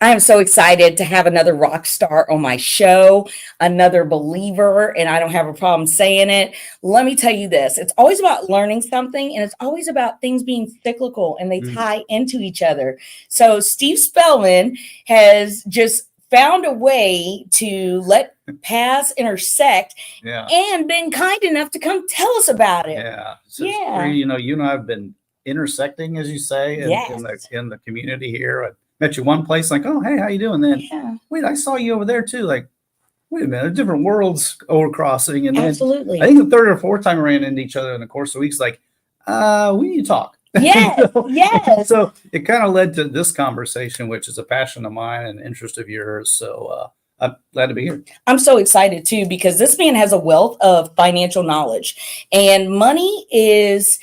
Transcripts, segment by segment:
I am so excited to have another rock star on my show, another believer, and I don't have a problem saying it. Let me tell you this, it's always about learning something, and it's always about things being cyclical and they Mm. tie into each other. So, Steve Spellman has just found a way to let paths intersect Yeah. and been kind enough to come tell us about it. Yeah. So it's Yeah. pretty, you and I have been intersecting, as you say, Yes. in the community here. I met you one place, like, oh, hey, how you doing? Then, Yeah. wait, I saw you over there too. Like, wait a minute, different worlds overcrossing. And then Absolutely. I think the third or fourth time we ran into each other in the course of the weeks, like, we need to talk. Yes. Yes. So it kind of led to this conversation, which is a passion of mine and interest of yours. So I'm glad to be here. I'm so excited too, because this man has a wealth of financial knowledge, and money is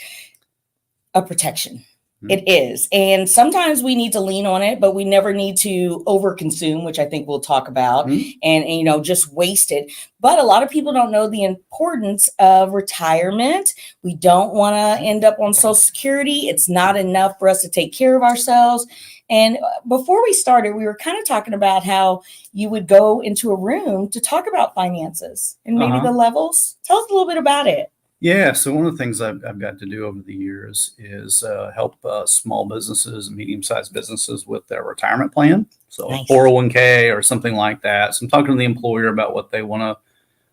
a protection. It is. And sometimes we need to lean on it, but we never need to overconsume, which I think we'll talk about, and just waste it. But a lot of people don't know the importance of retirement. We don't want to end up on Social Security. It's not enough for us to take care of ourselves. And before we started, we were kind of talking about how you would go into a room to talk about finances and maybe the levels. Tell us a little bit about it. Yeah, so one of the things I've got to do over the years is help small businesses and medium-sized businesses with their retirement plan. So Nice. 401k or something like that. So I'm talking to the employer about what they want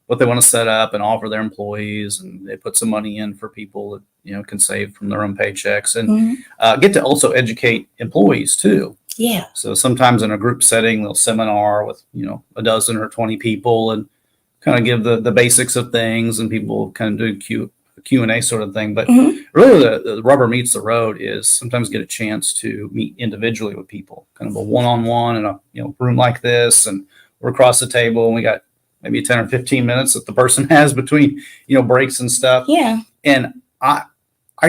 to set up and offer their employees, and they put some money in for people that can save from their own paychecks, and get to also educate employees too. Yeah. So sometimes in a group setting, they'll seminar with a dozen or 20 people and kind of give the basics of things, and people kind of do Q&A sort of thing. But really the rubber meets the road is sometimes get a chance to meet individually with people, kind of a one-on-one in a room like this, and we're across the table and we got maybe 10 or 15 minutes that the person has between breaks and stuff. Yeah. And I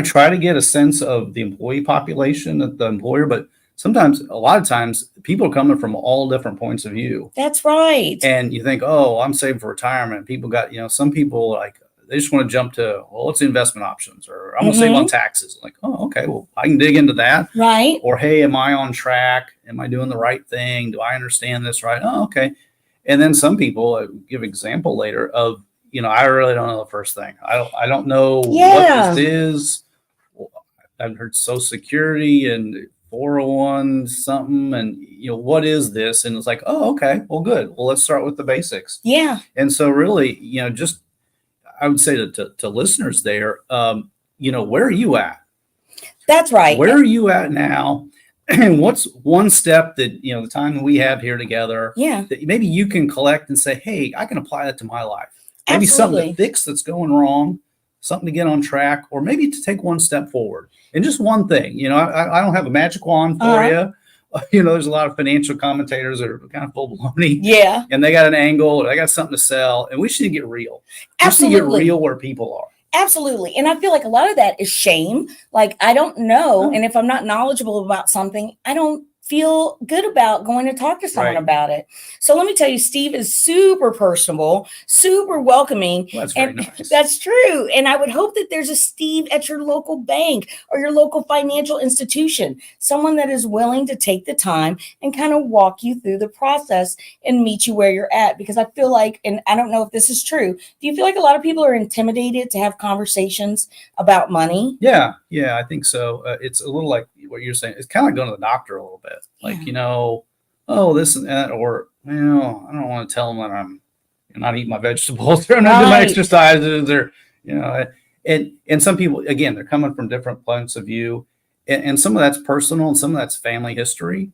try to get a sense of the employee population at the employer, but sometimes, a lot of times, people are coming from all different points of view. That's right. And you think, oh, I'm saving for retirement. People got, some people like, they just want to jump to, well, what's the investment options? Or I'm going to save on taxes. Like, oh, okay, well, I can dig into that. Right. Or, hey, am I on track? Am I doing the right thing? Do I understand this right? Oh, okay. And then some people, I'll give example later of, I really don't know the first thing. I don't know what this is. I've heard Social Security and 401 something, and what is this? And it's like, oh, okay, well, good. Well, let's start with the basics. Yeah. And so really, just I would say to listeners there, where are you at? That's right. Where are you at now? And what's one step that the time that we have here together, that maybe you can collect and say, hey, I can apply that to my life. Maybe something to fix that's going wrong, something to get on track, or maybe to take one step forward. And just one thing, I don't have a magic wand for you. There's a lot of financial commentators that are kind of full baloney. Yeah. And they got an angle, or they got something to sell, and we should get real. Absolutely. We should get real where people are. Absolutely. And I feel like a lot of that is shame. Like, I don't know. And if I'm not knowledgeable about something, I don't feel good about going to talk to someone about it. So let me tell you, Steve is super personable, super welcoming. Well, that's very nice. That's true. And I would hope that there's a Steve at your local bank or your local financial institution, someone that is willing to take the time and kind of walk you through the process and meet you where you're at. Because I feel like, and I don't know if this is true, do you feel like a lot of people are intimidated to have conversations about money? Yeah, I think so. It's a little like what you're saying. It's kind of like going to the doctor a little bit. Like, oh, this and that, or, I don't want to tell them that I'm not eating my vegetables, or I'm not doing my exercises, or, and some people, again, they're coming from different points of view, and some of that's personal, and some of that's family history.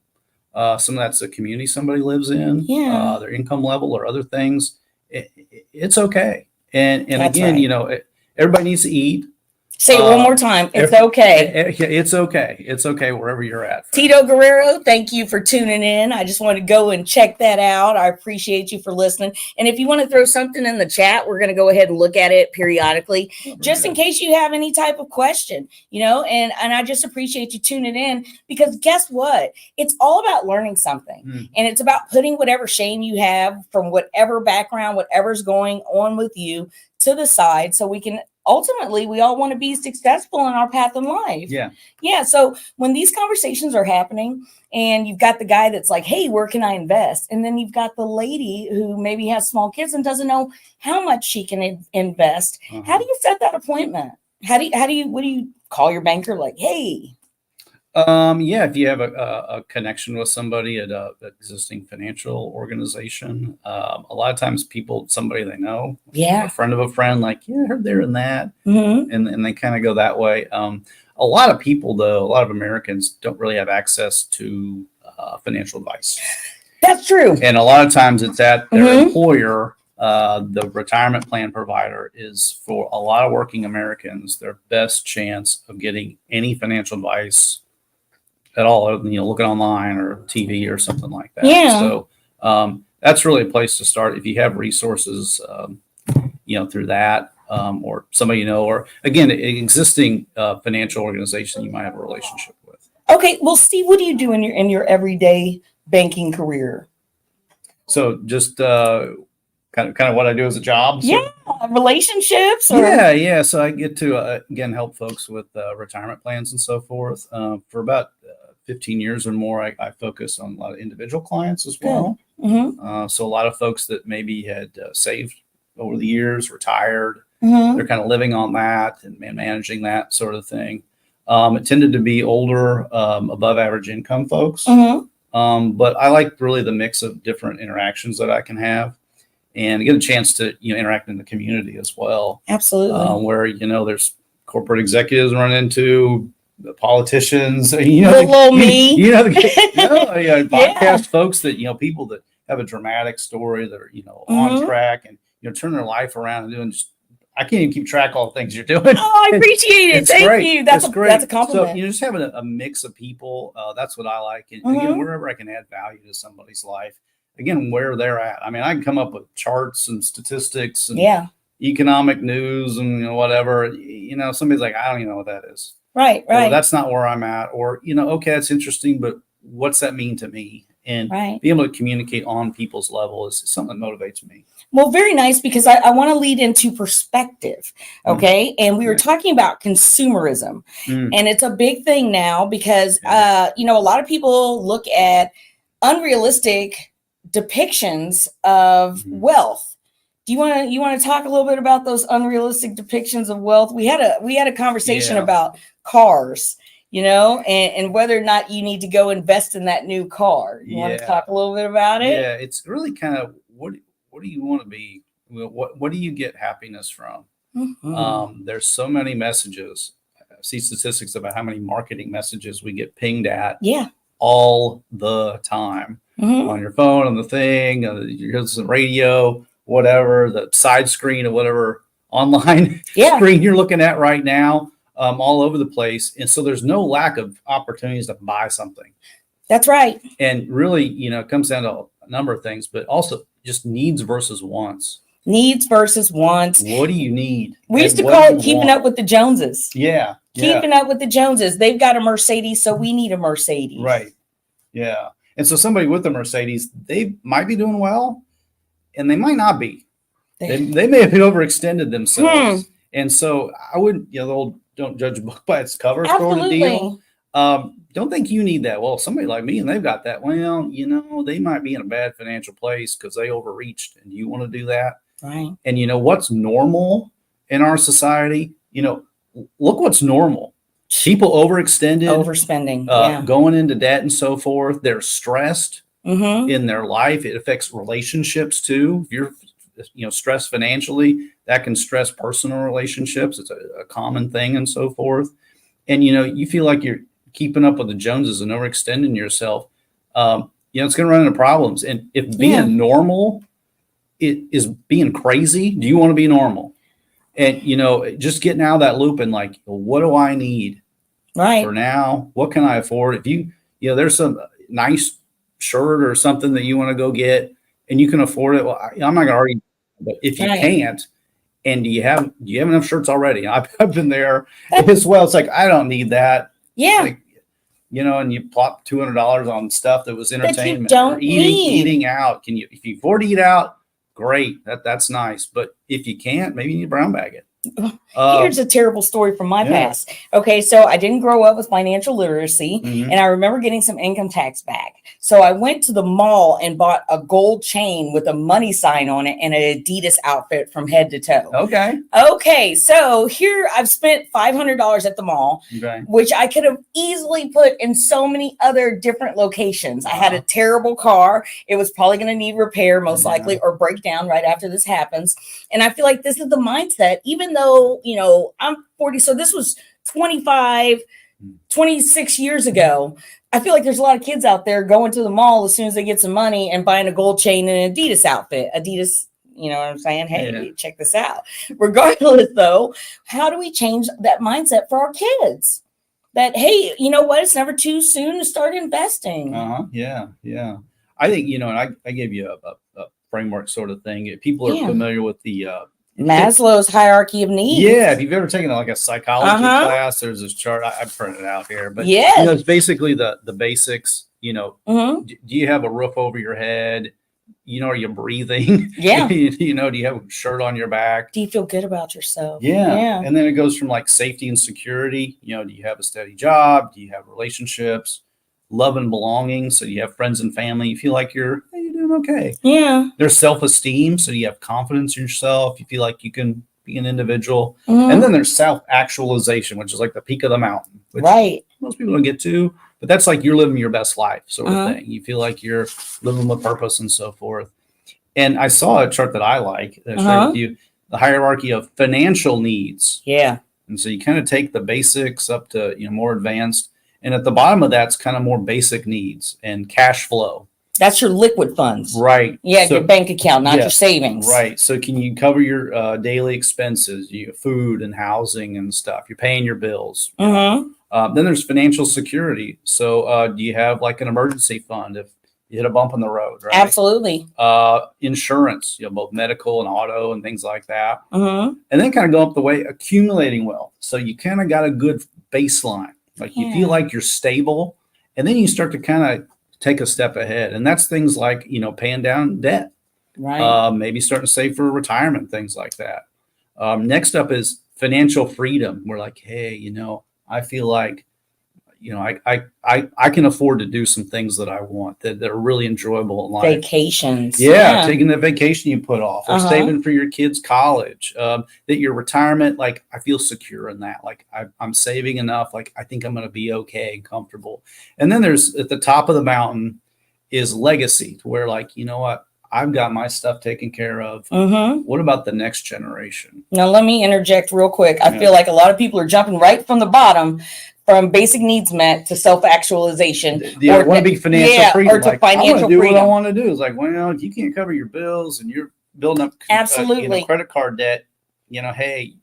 Some of that's the community somebody lives in, their income level or other things. It's okay. And again, everybody needs to eat. Say it one more time. It's okay. It's okay. It's okay wherever you're at. Tito Guerrero, thank you for tuning in. I just want to go and check that out. I appreciate you for listening. And if you want to throw something in the chat, we're going to go ahead and look at it periodically, just in case you have any type of question, and I just appreciate you tuning in, because guess what? It's all about learning something. And it's about putting whatever shame you have from whatever background, whatever's going on with you, to the side, so we can ultimately we all want to be successful in our path in life. Yeah. So when these conversations are happening and you've got the guy that's like, hey, where can I invest? And then you've got the lady who maybe has small kids and doesn't know how much she can invest. How do you set that appointment? What do you call your banker? Like, hey. If you have a connection with somebody at an existing financial organization, a lot of times somebody they know, a friend of a friend, like, yeah, I heard they're in that, and they kind of go that way. A lot of people, though, a lot of Americans don't really have access to financial advice. That's true. And a lot of times it's at their employer. The retirement plan provider is, for a lot of working Americans, their best chance of getting any financial advice at all, looking online or TV or something like that. Yeah. So that's really a place to start if you have resources, through that, or somebody or again, an existing financial organization you might have a relationship with. Okay, well, Steve, what do you do in your everyday banking career? So just kind of what I do as a job. Yeah, relationships. Yeah. So I get to again help folks with retirement plans and so forth. For about 15 years or more, I focus on a lot of individual clients as well. So a lot of folks that maybe had saved over the years, retired, they're kind of living on that and managing that sort of thing. It tended to be older, above average income folks. But I like really the mix of different interactions that I can have and get a chance to, interact in the community as well. Absolutely. Where, there's corporate executives run into the politicians, little me, podcast folks that, people that have a dramatic story that are, on track and, turn their life around and doing I can't even keep track of all the things you're doing. Oh, I appreciate it. Thank you. That's great. That's a compliment. So, just having a mix of people, that's what I like. And again, wherever I can add value to somebody's life, again, where they're at. I mean, I can come up with charts and statistics and economic news and whatever, somebody's like, I don't even know what that is. Right. Or that's not where I'm at. Or, okay, that's interesting, but what's that mean to me? And be able to communicate on people's level is something that motivates me. Well, very nice, because I want to lead into perspective. Okay. And we were talking about consumerism, and it's a big thing now because, a lot of people look at unrealistic depictions of wealth. Do you want to talk a little bit about those unrealistic depictions of wealth? We had a conversation about cars, and whether or not you need to go invest in that new car. You want to talk a little bit about it? Yeah, it's really kind of what do you want to be? What do you get happiness from? There's so many messages. I see statistics about how many marketing messages we get pinged at all the time on your phone, on the thing, here's the radio, whatever, the side screen of whatever online screen you're looking at right now, all over the place. And so there's no lack of opportunities to buy something. That's right. And really, it comes down to a number of things, but also just needs versus wants. Needs versus wants. What do you need? We used to call it keeping up with the Joneses. Yeah. Keeping up with the Joneses. They've got a Mercedes, so we need a Mercedes. Right. Yeah. And so somebody with a Mercedes, they might be doing well, and they might not be. They may have overextended themselves. And so I wouldn't, the old don't judge a book by its cover sort of deal. Don't think you need that. Well, somebody like me and they've got that. Well, they might be in a bad financial place because they overreached. And do you want to do that? Right. And what's normal in our society? Look what's normal. People overspending, going into debt and so forth. They're stressed in their life. It affects relationships too. If you're stressed financially, that can stress personal relationships. It's a common thing and so forth. And, you feel like you're keeping up with the Joneses and overextending yourself. It's going to run into problems. And if being normal is being crazy, do you want to be normal? And, just getting out of that loop and like, what do I need for now? What can I afford? If there's some nice shirt or something that you want to go get and you can afford it. Well, I'm not going to argue, but if you can't, and do you have enough shirts already? I've been there as well. It's like, I don't need that. Yeah. Like, and you plop $200 on stuff that was entertainment. That you don't eating out. If you afford to eat out, great. That's nice. But if you can't, maybe you need to brown bag it. Here's a terrible story from my yeah. past. Okay, so I didn't grow up with financial literacy, Mhm. and I remember getting some income tax back. So I went to the mall and bought a gold chain with a money sign on it and an Adidas outfit from head to toe. Okay. Okay, so here I've spent $500 at the mall, Okay. which I could have easily put in so many other different locations. I had a terrible car. It was probably going to need repair, most likely, or break down right after this happens. And I feel like this is the mindset, even though, you know, I'm 40. So this was 25, 26 years ago. I feel like there's a lot of kids out there going to the mall as soon as they get some money and buying a gold chain and an Adidas outfit. Adidas, you know what I'm saying? Hey, check this out. Regardless, though, how do we change that mindset for our kids? That, hey, you know what? It's never too soon to start investing. Yeah. Yeah. I think, you know, and I gave you a framework sort of thing. People are familiar with the Maslow's hierarchy of needs. Yeah, if you've ever taken like a psychology class, there's this chart. I printed it out here, but you know, it's basically the basics. You know, do you have a roof over your head? You know, are you breathing? Yeah. You know, do you have a shirt on your back? Do you feel good about yourself? Yeah. And then it goes from like safety and security. You know, do you have a steady job? Do you have relationships? Love and belonging. So you have friends and family. You feel like you're doing okay. Yeah. There's self-esteem. So you have confidence in yourself. You feel like you can be an individual. And then there's self-actualization, which is like the peak of the mountain, which most people don't get to, but that's like you're living your best life sort of thing. You feel like you're living with purpose and so forth. And I saw a chart that I like that showed with you the hierarchy of financial needs. Yeah. And so you kind of take the basics up to, you know, more advanced. And at the bottom of that's kind of more basic needs and cash flow. That's your liquid funds. Right. Yeah, so, your bank account, not your savings. Right. So can you cover your daily expenses, food and housing and stuff? You're paying your bills. Then there's financial security. So do you have like an emergency fund if you hit a bump in the road? Right. Absolutely. Insurance, you know, both medical and auto and things like that. And then kind of go up the way, accumulating wealth. So you kind of got a good baseline. Like you feel like you're stable, and then you start to kind of take a step ahead. And that's things like, you know, paying down debt, maybe starting to save for retirement, things like that. Next up is financial freedom. We're like, hey, you know, I feel like, you know, I can afford to do some things that I want that are really enjoyable in life. Vacations. Yeah, taking the vacation you put off or saving for your kids' college. That your retirement, like I feel secure in that. Like I'm saving enough. Like I think I'm going to be okay and comfortable. And then there's at the top of the mountain is legacy, to where like, you know what? I've got my stuff taken care of. What about the next generation? Now, let me interject real quick. I feel like a lot of people are jumping right from the bottom from basic needs met to self-actualization. Or want to be financial freedom. Or to financial freedom. What I want to do is like, well, if you can't cover your bills and you're building up absolutely you know, credit card debt, you know, hey,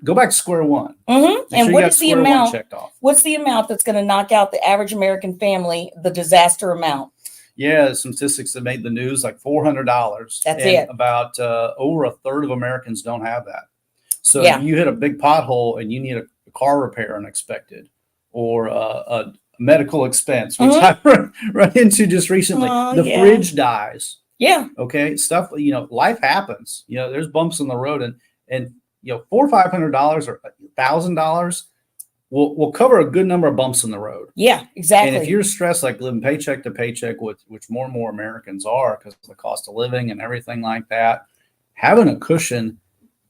go back to square one. And what is the amount? What's the amount that's going to knock out the average American family, the disaster amount? Yeah, some statistics that made the news, like $400. That's it. About over a third of Americans don't have that. So you hit a big pothole and you need a car repair unexpected, or a medical expense, which I run into just recently. The fridge dies. Yeah. Okay. Stuff, you know, life happens. You know, there's bumps in the road, and you know, $400 or $500 or $1,000 will cover a good number of bumps in the road. Yeah, exactly. And if you're stressed, like living paycheck to paycheck, which more and more Americans are because of the cost of living and everything like that, having a cushion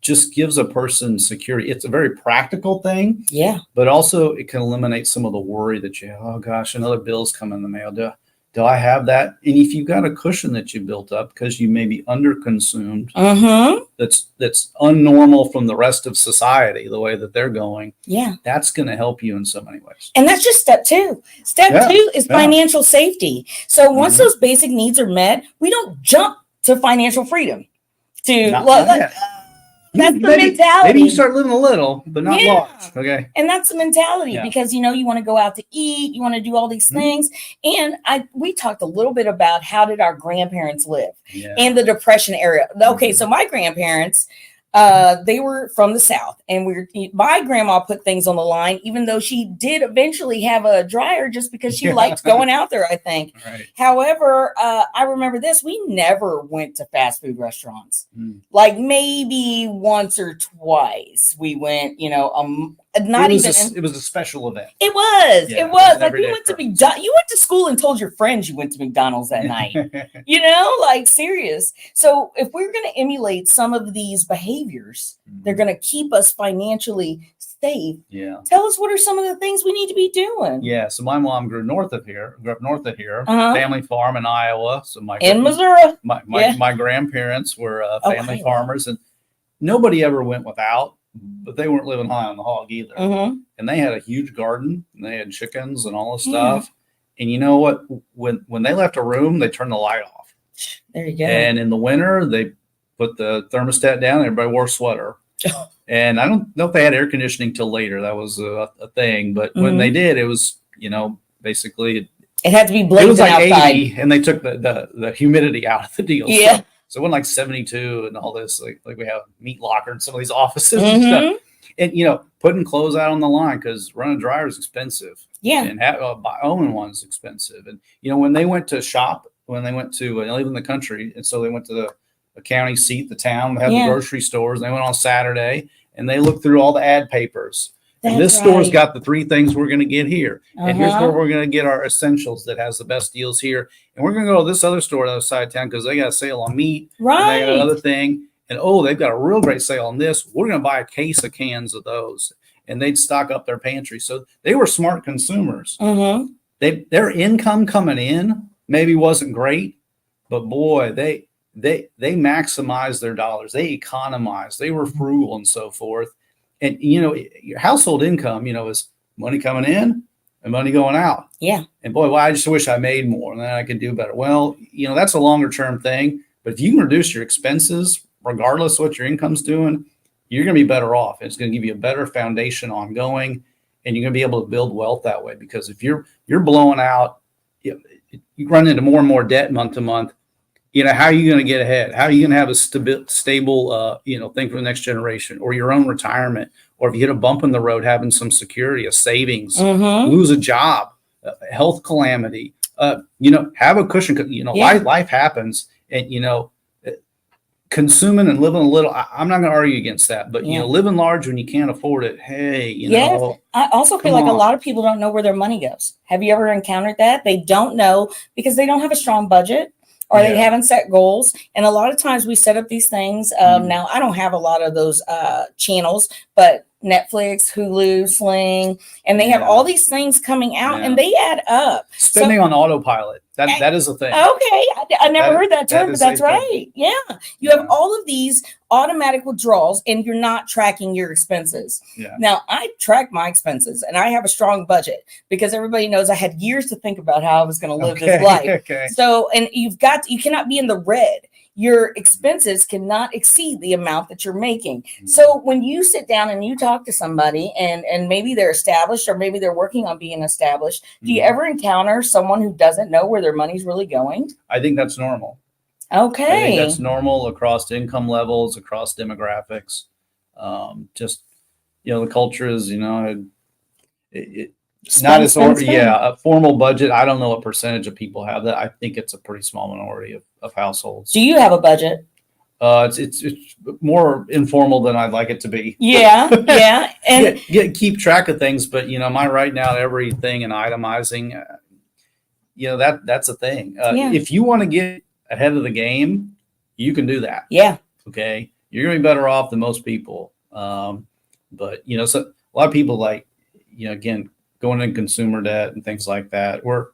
just gives a person security. It's a very practical thing. Yeah. But also it can eliminate some of the worry that you have. Oh gosh, another bill's come in the mail. Do I have that? And if you've got a cushion that you built up because you may be underconsumed, that's unnormal from the rest of society, the way that they're going. Yeah. That's going to help you in so many ways. And that's just step two. Step two is financial safety. So once those basic needs are met, we don't jump to financial freedom. That's the mentality. Maybe you start living a little, but not large. Okay. And that's the mentality because, you know, you want to go out to eat, you want to do all these things. And we talked a little bit about how did our grandparents live in the Depression era. Okay. So my grandparents, They were from the South, and my grandma put things on the line, even though she did eventually have a dryer just because she liked going out there, I think. Right. However, I remember this. We never went to fast food restaurants. Like maybe once or twice we went, not it was a special event. It was. Yeah, it was. Like every we day went to occurrence. McDonald's. You went to school and told your friends you went to McDonald's that night. Like serious. So if we're going to emulate some of these behaviors, they're going to keep us financially safe. Yeah. Tell us, what are some of the things we need to be doing? Yeah. So my mom grew up north of here, family farm in Iowa. So in Missouri, my grandparents were family farmers, and nobody ever went without, but they weren't living high on the hog either. And they had a huge garden, and they had chickens and all this stuff. And you know what? When they left a room, they turned the light off. There you go. And in the winter, they put the thermostat down. Everybody wore a sweater. And I don't know if they had air conditioning till later. That was a thing. But when they did, it was, basically it had to be blazing. It was like outside. 80, and they took the humidity out of the deal. Yeah. So it went like 72 and all this, like we have a meat locker in some of these offices and stuff. And, putting clothes out on the line, because running a dryer is expensive. Yeah. And owning one is expensive. And, when they went to shop, when they went to live in the country, and so they went to the county seat, the town, they had the grocery stores, and they went on Saturday, and they looked through all the ad papers. And this store's got the 3 things we're going to get here. And here's where we're going to get our essentials that has the best deals here. And we're going to go to this other store on the other side of town because they got a sale on meat. Right. And they got another thing. And, they've got a real great sale on this. We're going to buy a case of cans of those. And they'd stock up their pantry. So they were smart consumers. Their income coming in maybe wasn't great. But, boy, they maximized their dollars. They economized. They were frugal and so forth. And, your household income, is money coming in and money going out. Yeah. And boy, I just wish I made more and then I could do better. Well, that's a longer term thing. But if you can reduce your expenses, regardless of what your income's doing, you're going to be better off. It's going to give you a better foundation ongoing, and you're going to be able to build wealth that way. Because if you're blowing out, you run into more and more debt month to month. How are you going to get ahead? How are you going to have a stable, thing for the next generation, or your own retirement, or if you hit a bump in the road, having some security, a savings, lose a job, health calamity, have a cushion. Life happens, and consuming and living a little. I'm not going to argue against that, but living large when you can't afford it. Hey, I also feel like a lot of people don't know where their money goes. Have you ever encountered that? They don't know because they don't have a strong budget. Or they haven't set goals. And a lot of times we set up these things. Now, I don't have a lot of those channels, but Netflix, Hulu, Sling, and they have all these things coming out and they add up. Spending on autopilot. That is a thing. Okay. I never heard that term, but that's right. Yeah. You have all of these automatic withdrawals and you're not tracking your expenses. Yeah. Now, I track my expenses and I have a strong budget because everybody knows I had years to think about how I was going to live this life. So, and you cannot be in the red. Your expenses cannot exceed the amount that you're making. So when you sit down and you talk to somebody and maybe they're established or maybe they're working on being established, do you ever encounter someone who doesn't know where their money's really going? I think that's normal. Okay. I think that's normal across income levels, across demographics. The culture is, it's not as a formal budget. I don't know what percentage of people have that. I think it's a pretty small minority of households. Do you have a budget? It's more informal than I'd like it to be. Yeah, yeah, and keep track of things. But my writing out everything and itemizing, that's a thing. If you want to get ahead of the game, you can do that. Yeah. Okay, you're gonna be better off than most people. But so a lot of people again, going in consumer debt and things like that. We're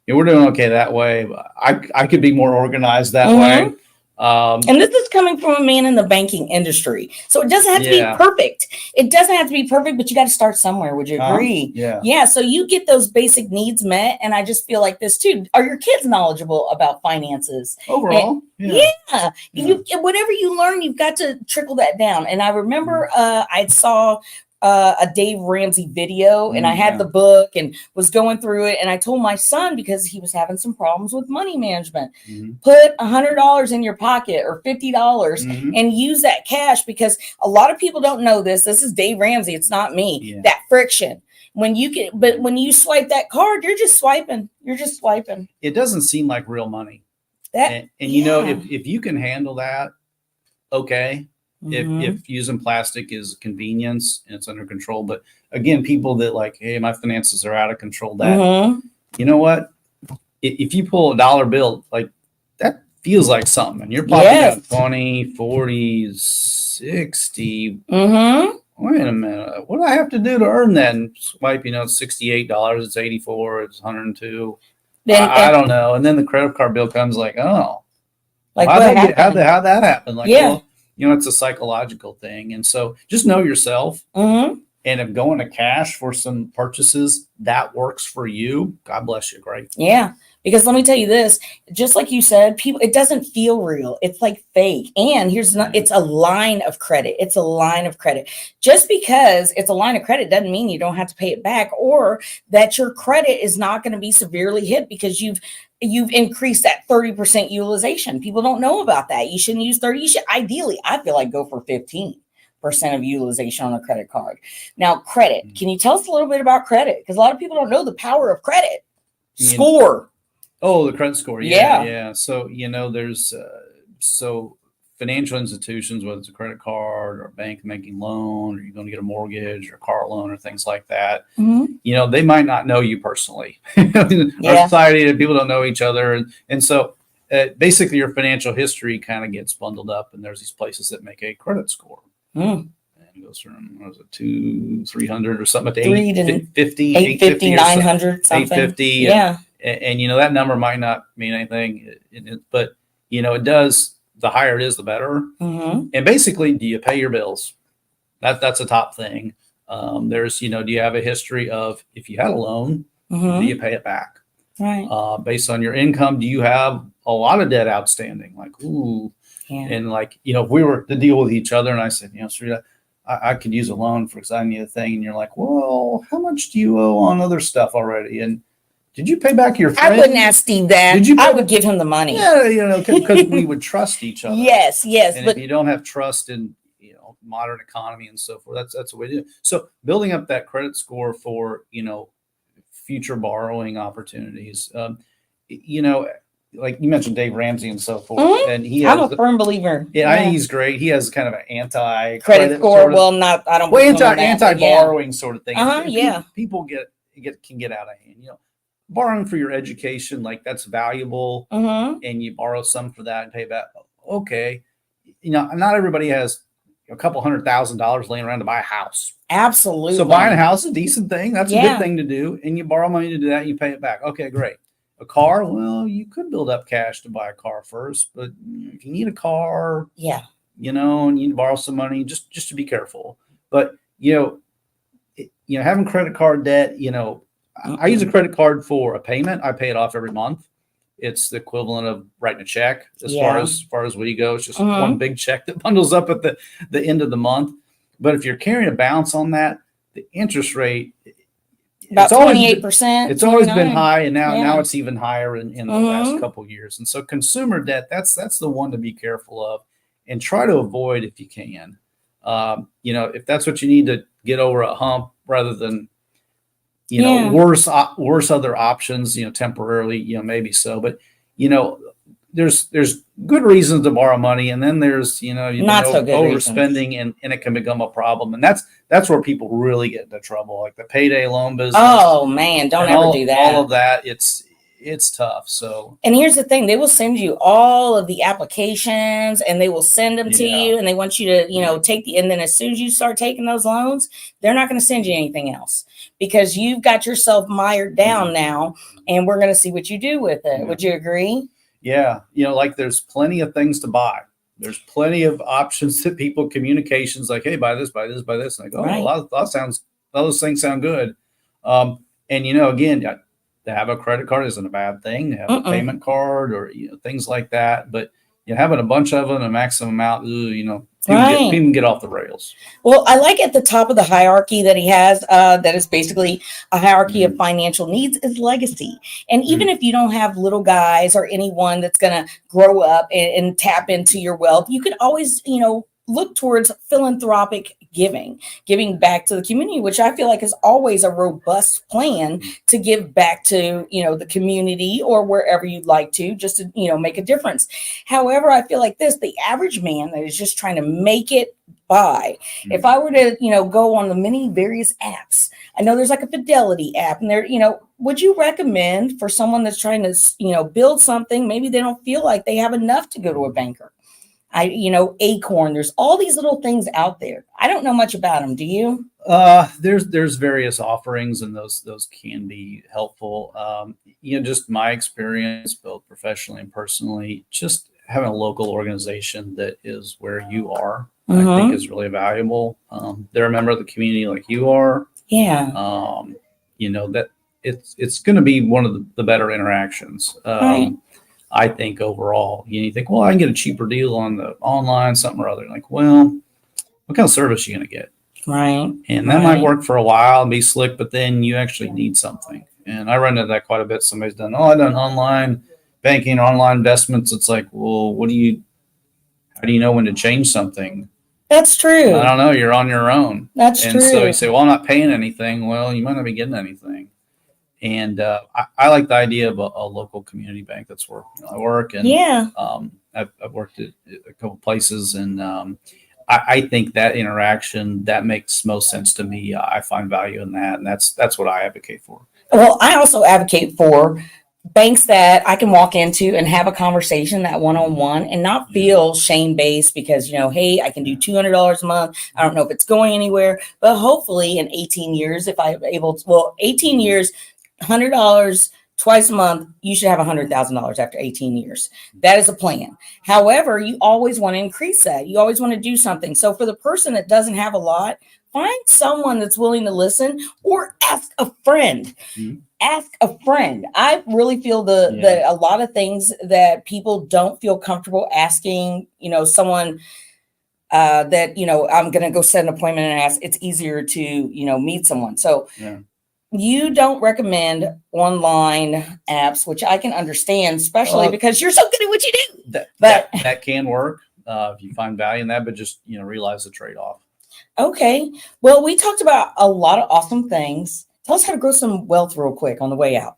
doing okay that way. I could be more organized that way. And this is coming from a man in the banking industry. So it doesn't have to be perfect. It doesn't have to be perfect, but you got to start somewhere. Would you agree? Yeah. So you get those basic needs met. And I just feel like this too. Are your kids knowledgeable about finances? Overall? Whatever you learn, you've got to trickle that down. And I remember I saw a Dave Ramsey video, and I had the book and was going through it. And I told my son, because he was having some problems with money management, put $100 in your pocket or $50 and use that cash, because a lot of people don't know this. This is Dave Ramsey. It's not me. Yeah. That friction. When you swipe that card, you're just swiping. You're just swiping. It doesn't seem like real money. And you know, if you can handle that, okay. If using plastic is convenience and it's under control. But again, people that like, hey, my finances are out of control, that you know what? If you pull a dollar bill, like that feels like something, and you're popping out 20, 40, 60. Wait a minute. What do I have to do to earn that? And swipe, you know, it's $68, it's 84, it's 102. I don't know. And then the credit card bill comes like, oh, like how'd that happen? Like, well, you know, it's a psychological thing. And so just know yourself. And if going to cash for some purchases, that works for you, God bless you. Great. Yeah. Because let me tell you this, just like you said, people, it doesn't feel real. It's like fake. And it's a line of credit. It's a line of credit. Just because it's a line of credit doesn't mean you don't have to pay it back, or that your credit is not going to be severely hit because you've increased that 30% utilization. People don't know about that. You shouldn't use 30. You should ideally, I feel like, go for 15% of utilization on a credit card. Now, credit. Can you tell us a little bit about credit? Because a lot of people don't know the power of credit. Score. Oh, the credit score. Yeah. So, you know, there's financial institutions, whether it's a credit card or a bank making loan, or you're going to get a mortgage or a car loan or things like that, you know, they might not know you personally. Our society, people don't know each other. And so basically your financial history kind of gets bundled up, and there's these places that make a credit score. And it goes from, what was it, 200-300 or something, to 850, 900, something. 850. Yeah. And, you know, that number might not mean anything, but, you know, it does. The higher it is, the better. And basically, do you pay your bills? That's a top thing. There's, you know, do you have a history of, if you had a loan, do you pay it back? Right. Based on your income, do you have a lot of debt outstanding? Like, ooh. And like, you know, if we were to deal with each other and I said, you know, Sarita, I could use a loan because I need a thing. And you're like, well, how much do you owe on other stuff already? And did you pay back your friend? I wouldn't ask Steve that. I would give him the money. Yeah, you know, because we would trust each other. Yes. And if you don't have trust in, you know, modern economy and so forth, that's the way to do it. So building up that credit score for, you know, future borrowing opportunities. You know, like you mentioned Dave Ramsey and so forth, and I'm a firm believer. Yeah, I think he's great. He has kind of an anti-credit score. Sort of, well, not I don't. Well, anti-borrowing sort of thing. People can get out of hand. You know, borrowing for your education, like that's valuable, and you borrow some for that and pay back. Okay, you know, not everybody has a couple $100,000 laying around to buy a house. Absolutely. So buying a house is a decent thing. That's a good thing to do, and you borrow money to do that, and you pay it back. Okay, great. A car, well, you could build up cash to buy a car first, but if you need a car, you know, and you need to borrow some money, just to be careful. But you know, having credit card debt, you know, I use a credit card for a payment. I pay it off every month. It's the equivalent of writing a check as far as we go. It's just one big check that bundles up at the end of the month. But if you're carrying a balance on that, the interest rate, about 28%. It's always been high, and now it's even higher in the last couple of years. And so consumer debt, that's the one to be careful of and try to avoid if you can. You know, if that's what you need to get over a hump rather than, you know, worse other options, you know, temporarily, you know, maybe so. But, you know, there's good reasons to borrow money, and then there's, you know, not so good overspending and it can become a problem. And that's where people really get into trouble, like the payday loan business. Oh man, don't ever do that. All of that, it's tough. So, and here's the thing, they will send you all of the applications and they will send them to you, and they want you to, you know, and then as soon as you start taking those loans, they're not going to send you anything else because you've got yourself mired down now, and we're going to see what you do with it. Would you agree? Yeah. You know, like there's plenty of things to buy. There's plenty of options to people, communications like, hey, buy this, buy this, buy this. And I go, a lot of those things sound good. And, you know, again, to have a credit card isn't a bad thing. To have a payment card or, you know, things like that. But having a bunch of them, a maximum amount, people Right. get off the rails. Well, I like at the top of the hierarchy that he has, that is basically a hierarchy of financial needs, is legacy. And even if you don't have little guys or anyone that's going to grow up and tap into your wealth, you could always, look towards philanthropic giving back to the community, which I feel like is always a robust plan to give back to, the community or wherever you'd like to, just to, make a difference. However, I feel like the average man that is just trying to make it by, if I were to, go on the many various apps, I know there's like a Fidelity app, and there, would you recommend for someone that's trying to, build something, maybe they don't feel like they have enough to go to a banker? Acorn, there's all these little things out there. I don't know much about them. Do you? There's various offerings, and those can be helpful. Just my experience, both professionally and personally, just having a local organization that is where you are, I think is really valuable. They're a member of the community like you are. Yeah. That it's going to be one of the better interactions. Right. I think overall, you think, well, I can get a cheaper deal on the online, something or other. Like, well, what kind of service are you going to get? Right. And that might work for a while and be slick, but then you actually need something. And I run into that quite a bit. Somebody's done, I've done online banking, online investments. It's like, well, how do you know when to change something? That's true. I don't know. You're on your own. That's true. And so you say, well, I'm not paying anything. Well, you might not be getting anything. And I like the idea of a local community bank. That's where I work. And I've worked at a couple places, and I think that interaction, that makes most sense to me. I find value in that, and that's what I advocate for. Well, I also advocate for banks that I can walk into and have a conversation, that one-on-one, and not feel shame-based because, hey, I can do $200 a month. I don't know if it's going anywhere, but hopefully in 18 years, if I'm able to, 18 years, $100 twice a month, you should have $100,000 after 18 years. That is a plan. However, you always want to increase that. You always want to do something. So for the person that doesn't have a lot, find someone that's willing to listen, or ask a friend. Ask a friend. I really feel that a lot of things that people don't feel comfortable asking, someone that, I'm going to go set an appointment and ask, it's easier to, meet someone. So you don't recommend online apps, which I can understand, especially because you're so good at what you do. That can work if you find value in that, but just realize the trade-off. Okay. Well, we talked about a lot of awesome things. Tell us how to grow some wealth real quick on the way out.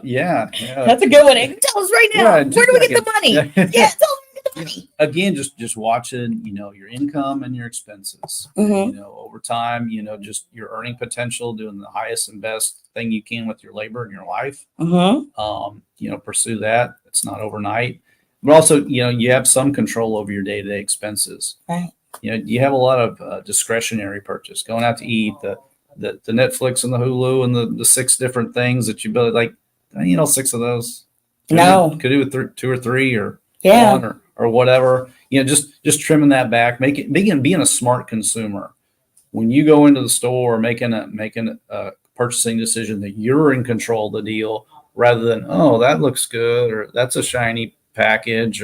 Yeah. That's a good one. Tell us right now. Where do we get the money? Tell us where we get the money. Again, just watching, your income and your expenses. Over time, just your earning potential, doing the highest and best thing you can with your labor in your life. Pursue that. It's not overnight, but also, you have some control over your day-to-day expenses. Right. You have a lot of discretionary purchase, going out to eat, the Netflix and the Hulu and the 6 different things that you build, like, 6 of those. Could do with 2 or 3 or 1 or whatever. Just trimming that back, being a smart consumer. When you go into the store, making a purchasing decision, that you're in control of the deal, rather than, oh, that looks good, or that's a shiny package,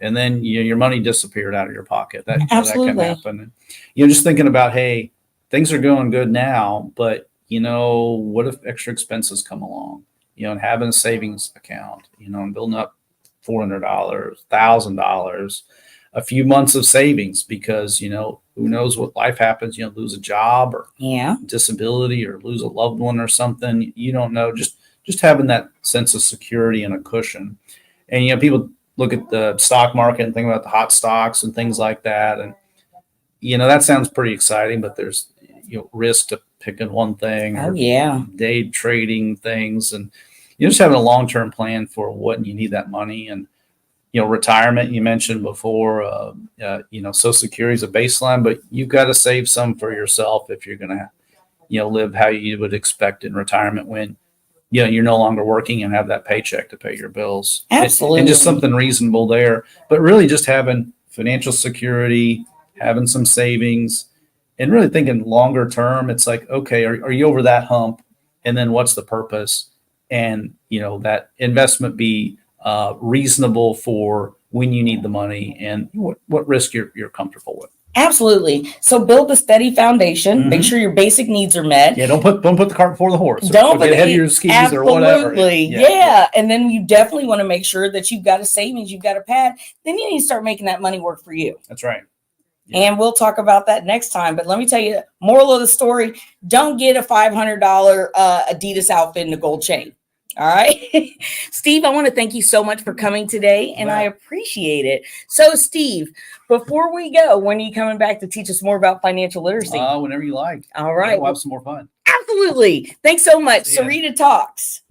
and then your money disappeared out of your pocket. That can happen. And, just thinking about, hey, things are going good now, but what if extra expenses come along? And having a savings account, and building up $400, $1,000, a few months of savings, because who knows what life happens? Lose a job or disability, or lose a loved one or something. You don't know. Just having that sense of security and a cushion. And people look at the stock market and think about the hot stocks and things like that, and that sounds pretty exciting, but there's risk to picking one thing, or day trading things, and just having a long-term plan for what you need that money. And retirement, you mentioned before, Social Security is a baseline, but you've got to save some for yourself if you're going to live how you would expect in retirement when you're no longer working and have that paycheck to pay your bills. Absolutely. And just something reasonable there, but really just having financial security, having some savings, and really thinking longer term. It's like, okay, are you over that hump? And then what's the purpose? And, that investment be reasonable for when you need the money and what risk you're comfortable with. Absolutely. So build a steady foundation. Make sure your basic needs are met. Yeah, don't put the cart before the horse. Don't get ahead of your skis or whatever. Yeah. And then you definitely want to make sure that you've got a savings, you've got a pad. Then you need to start making that money work for you. That's right. Yeah. And we'll talk about that next time. But let me tell you, moral of the story, don't get a $500 Adidas outfit and a gold chain. All right. Steve, I want to thank you so much for coming today, and I appreciate it. So, Steve, before we go, when are you coming back to teach us more about financial literacy? Whenever you like. All right. We'll have some more fun. Absolutely. Thanks so much. Sarita Talks.